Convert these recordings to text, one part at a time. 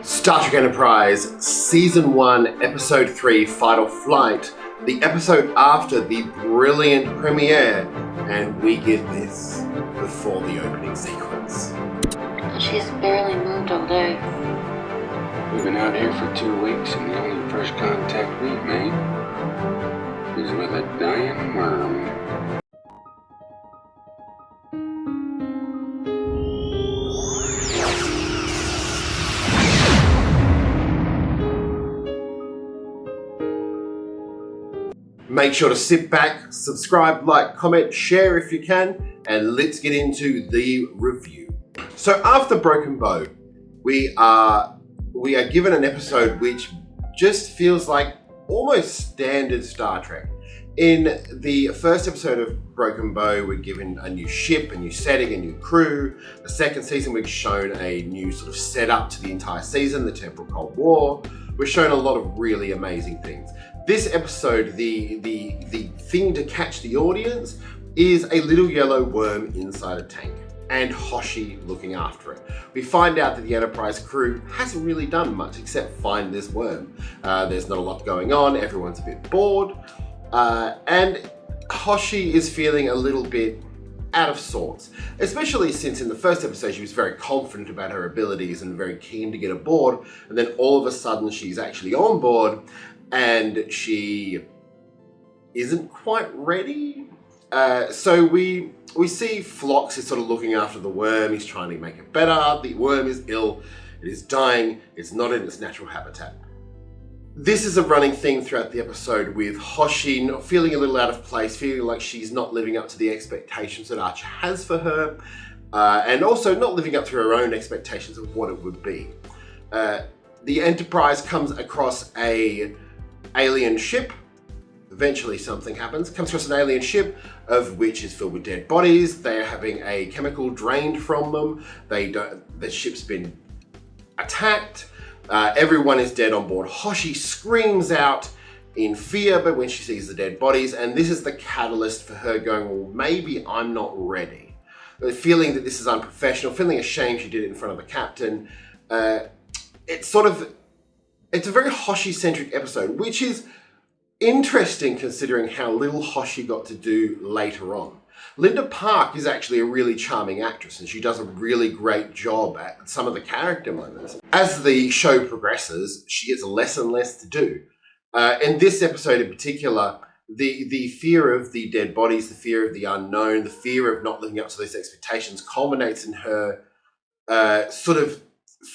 Star Trek Enterprise, Season 1, Episode 3, Fight or Flight, the episode after the brilliant premiere, and we get this before the opening sequence. She's barely moved all day. We've been out here for 2 weeks, and the only first contact we've made is with a dying worm. Make sure to sit back, subscribe, like, comment, share if you can, and let's get into the review. So after Broken Bow, we are given an episode which just feels like almost standard Star Trek. In the first episode of Broken Bow, we're given a new ship, a new setting, a new crew. The second season, we're shown a new sort of setup to the entire season, the Temporal Cold War. We're shown a lot of really amazing things. This episode, the thing to catch the audience is a little yellow worm inside a tank and Hoshi looking after it. We find out that the Enterprise crew hasn't really done much except find this worm. There's not a lot going on, everyone's a bit bored, and Hoshi is feeling a little bit out of sorts, especially since in the first episode she was very confident about her abilities and very keen to get aboard, and then all of a sudden she's actually on board and she isn't quite ready. So we see Phlox is sort of looking after the worm. He's trying to make it better. The worm is ill. It is dying. It's not in its natural habitat. This is a running theme throughout the episode with Hoshi feeling a little out of place, feeling like she's not living up to the expectations that Archer has for her, and also not living up to her own expectations of what it would be. The Enterprise comes across a alien ship. Eventually something happens. Comes across an alien ship of which is filled with dead bodies. They are having a chemical drained from them. The ship's been attacked. Everyone is dead on board. Hoshi screams out in fear, but when she sees the dead bodies, and this is the catalyst for her going, well, maybe I'm not ready. Feeling that this is unprofessional, feeling ashamed she did it in front of the captain. It's a very Hoshi-centric episode, which is interesting considering how little Hoshi got to do later on. Linda Park is actually a really charming actress and she does a really great job at some of the character moments. As the show progresses, she gets less and less to do. In this episode in particular, the fear of the dead bodies, the fear of the unknown, the fear of not living up to those expectations culminates in her sort of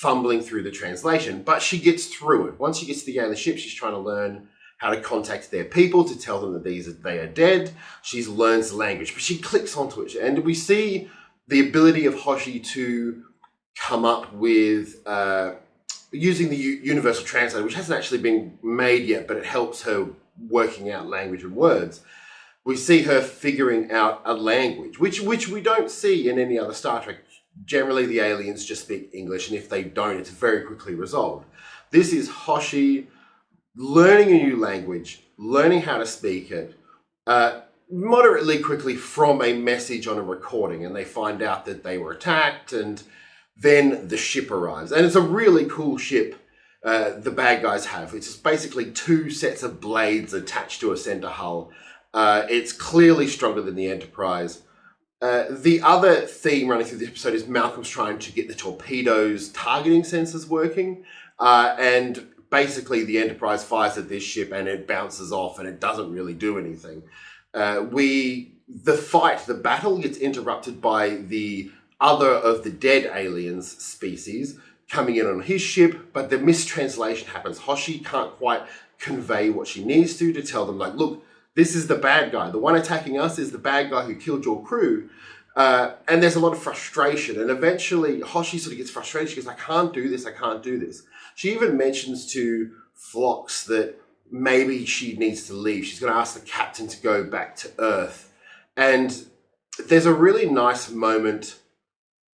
fumbling through the translation, but she gets through it. Once she gets to the alien ship, she's trying to learn how to contact their people to tell them that they are dead. She learns the language, but she clicks onto it. And we see the ability of Hoshi to come up with, using the universal translator, which hasn't actually been made yet, but it helps her working out language and words. We see her figuring out a language, which we don't see in any other Star Trek. Generally, the aliens just speak English, and if they don't, it's very quickly resolved. This is Hoshi learning a new language, learning how to speak it, moderately quickly from a message on a recording, and they find out that they were attacked, and then the ship arrives. And it's a really cool ship the bad guys have. It's basically 2 sets of blades attached to a center hull. It's clearly stronger than the Enterprise. The other theme running through the episode is Malcolm's trying to get the torpedoes targeting sensors working, and basically the Enterprise fires at this ship and it bounces off and it doesn't really do anything. The battle gets interrupted by the other of the dead aliens species coming in on his ship, but the mistranslation happens. Hoshi can't quite convey what she needs to tell them, like, look, this is the bad guy. The one attacking us is the bad guy who killed your crew. And there's a lot of frustration. And eventually Hoshi sort of gets frustrated. She goes, I can't do this. I can't do this. She even mentions to Phlox that maybe she needs to leave. She's going to ask the captain to go back to Earth. And there's a really nice moment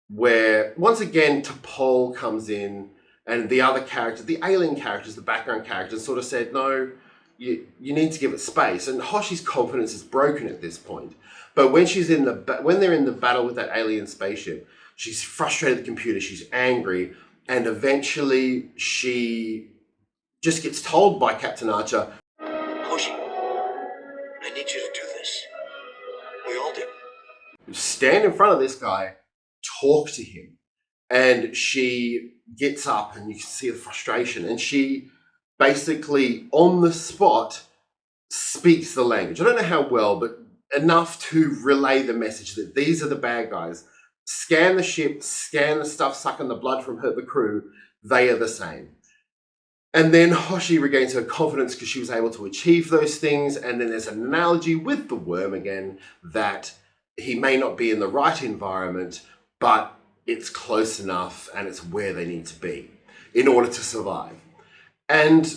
where, once again, T'Pol comes in and the other characters, the alien characters, the background characters, sort of said, no, you need to give it space. And Hoshi's confidence is broken at this point. But when they're in the battle with that alien spaceship, she's frustrated with the computer, she's angry, And eventually she just gets told by Captain Archer, Hoshi, I need you to do this. We all do. stand in front of this guy, talk to him. And she gets up and you can see the frustration. And she basically, on the spot, speaks the language. I don't know how well, but enough to relay the message that these are the bad guys. Scan the ship, scan the stuff sucking the blood from the crew. They are the same. And then Hoshi regains her confidence because she was able to achieve those things. And then there's an analogy with the worm again that he may not be in the right environment, but it's close enough and it's where they need to be in order to survive. And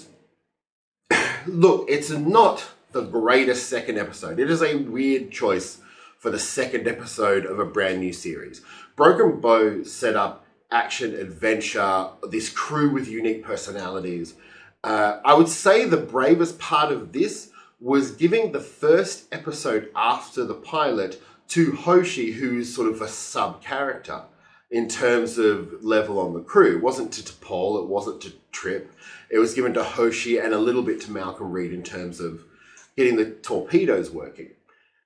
look, it's not the greatest second episode. It is a weird choice for the second episode of a brand new series. Broken Bow set up action, adventure, this crew with unique personalities. I would say the bravest part of this was giving the first episode after the pilot to Hoshi, who's sort of a sub-character in terms of level on the crew. It wasn't to T'Pol, it wasn't to Trip. It was given to Hoshi and a little bit to Malcolm Reed in terms of getting the torpedoes working.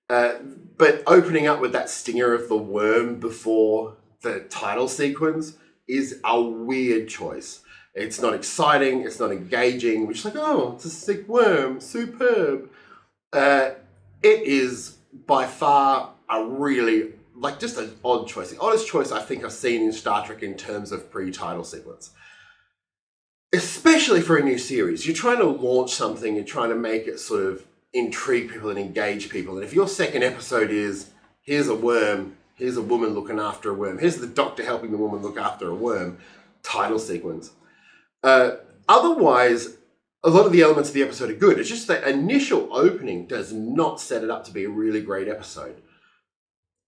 But opening up with that stinger of the worm before the title sequence is a weird choice. It's not exciting, it's not engaging, which is like, oh, it's a sick worm, superb. It is by far a really, just an odd choice. The oddest choice I think I've seen in Star Trek in terms of pre-title sequence. Especially for a new series. You're trying to launch something, you're trying to make it sort of intrigue people and engage people. And if your second episode is, here's a worm, here's a woman looking after a worm, here's the doctor helping the woman look after a worm, title sequence. Otherwise, a lot of the elements of the episode are good. It's just that initial opening does not set it up to be a really great episode.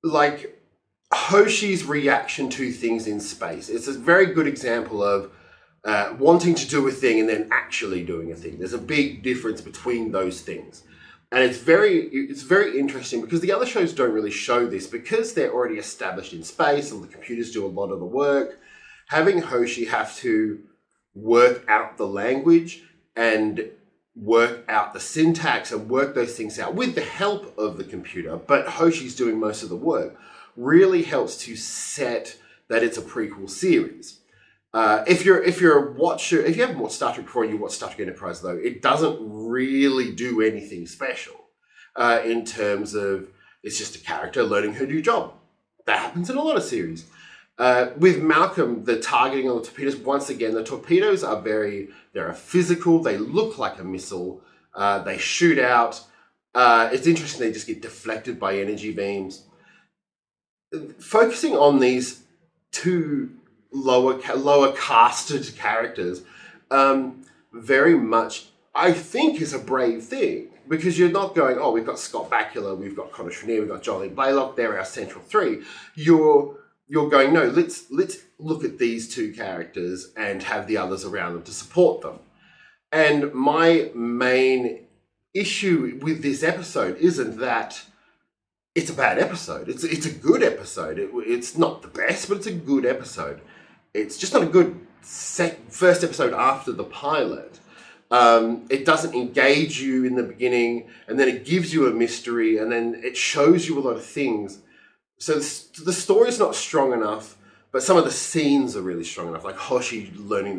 Like Hoshi's reaction to things in space. It's a very good example of wanting to do a thing and then actually doing a thing. There's a big difference between those things. And it's very interesting because the other shows don't really show this because they're already established in space and the computers do a lot of the work. Having Hoshi have to work out the language and work out the syntax and work those things out with the help of the computer, but Hoshi's doing most of the work, really helps to set that it's a prequel series. If you're a watcher, if you haven't watched Star Trek before and you watch Star Trek Enterprise though, it doesn't really do anything special in terms of it's just a character learning her new job. That happens in a lot of series. With Malcolm, the targeting on the torpedoes, once again, the torpedoes are they're physical, they look like a missile, they shoot out. It's interesting, they just get deflected by energy beams. Focusing on these two lower casted characters very much, I think, is a brave thing. Because you're not going, oh, we've got Scott Bakula, we've got Connor Trenier, we've got Jolene Blaylock, they're our central three. You're going, no, let's look at these two characters and have the others around them to support them. And my main issue with this episode isn't that it's a bad episode. It's a good episode. It's not the best, but it's a good episode. It's just not a good first episode after the pilot. It doesn't engage you in the beginning, and then it gives you a mystery, and then it shows you a lot of things. So the story's not strong enough, but some of the scenes are really strong enough. Like Hoshi learning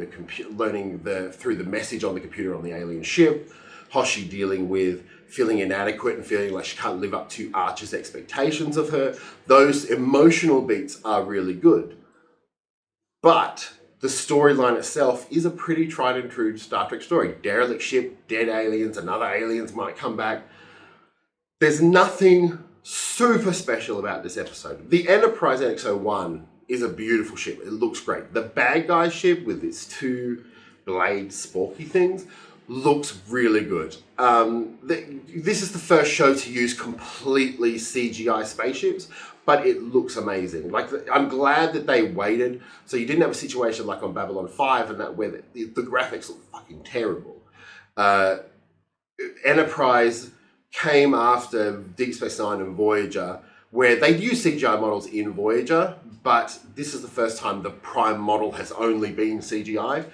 through the message on the computer on the alien ship, Hoshi dealing with feeling inadequate and feeling like she can't live up to Archer's expectations of her. Those emotional beats are really good. But the storyline itself is a pretty tried and true Star Trek story. Derelict ship, dead aliens, another aliens might come back. There's nothing super special about this episode. The Enterprise NX-01 is a beautiful ship. It looks great. The bad guy ship with its two blade sporky things looks really good. This is the first show to use completely CGI spaceships, but it looks amazing. I'm glad that they waited, so you didn't have a situation like on Babylon 5 and that where the graphics look fucking terrible. Enterprise came after Deep Space Nine and Voyager where they use CGI models in Voyager, but this is the first time the Prime model has only been CGI.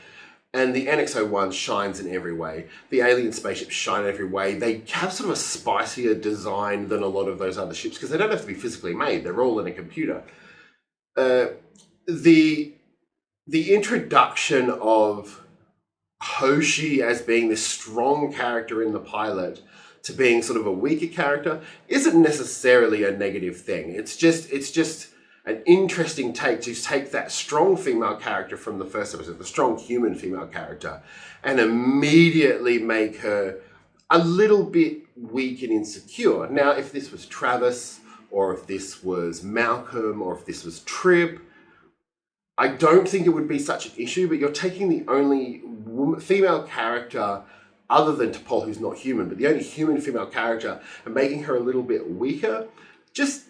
And the NX-01 shines in every way. The alien spaceships shine in every way. They have sort of a spicier design than a lot of those other ships because they don't have to be physically made. They're all in a computer. The introduction of Hoshi as being this strong character in the pilot to being sort of a weaker character isn't necessarily a negative thing. It's just an interesting take to take that strong female character from the first episode, the strong human female character, and immediately make her a little bit weak and insecure. Now, if this was Travis, or if this was Malcolm, or if this was Trip, I don't think it would be such an issue, but you're taking the only female character other than T'Pol, who's not human, but the only human female character, and making her a little bit weaker, just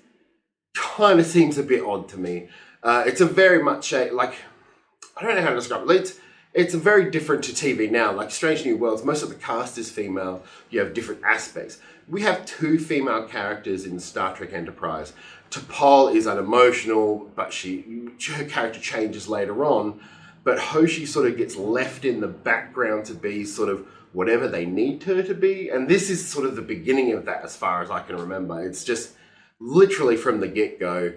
kind of seems a bit odd to me. It's a very much I don't know how to describe it. It's very different to TV now. Like Strange New Worlds, most of the cast is female. You have different aspects. We have 2 female characters in Star Trek Enterprise. T'Pol is unemotional, but her character changes later on. But Hoshi sort of gets left in the background to be sort of whatever they need her to be. And this is sort of the beginning of that as far as I can remember. It's just literally from the get-go,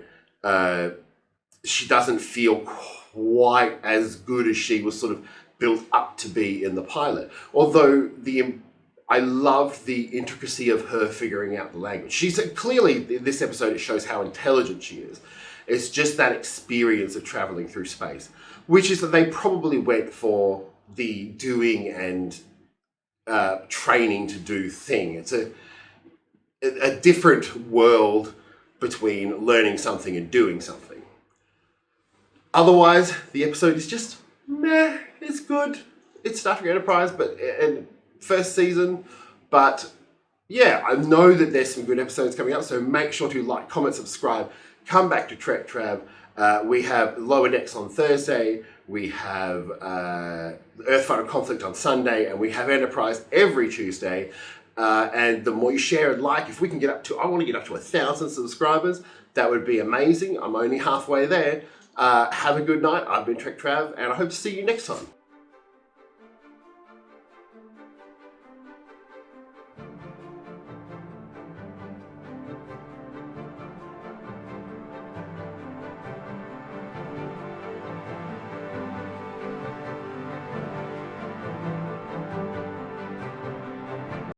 she doesn't feel quite as good as she was sort of built up to be in the pilot. Although I love the intricacy of her figuring out the language. She's clearly, in this episode, it shows how intelligent she is. It's just that experience of traveling through space, which is that they probably went for the doing and training to do thing. It's a different world between learning something and doing something. Otherwise, the episode is just meh. It's good. It's Star Trek Enterprise, but and first season. But yeah, I know that there's some good episodes coming up, so make sure to like, comment, subscribe. Come back to Trek Trav. We have Lower Decks on Thursday. We have Earth Final Conflict on Sunday, and we have Enterprise every Tuesday. And the more you share and like, if we can get up to, I want to get up to 1,000 subscribers. That would be amazing. I'm only halfway there. Have a good night. I've been Trek Trav, and I hope to see you next time.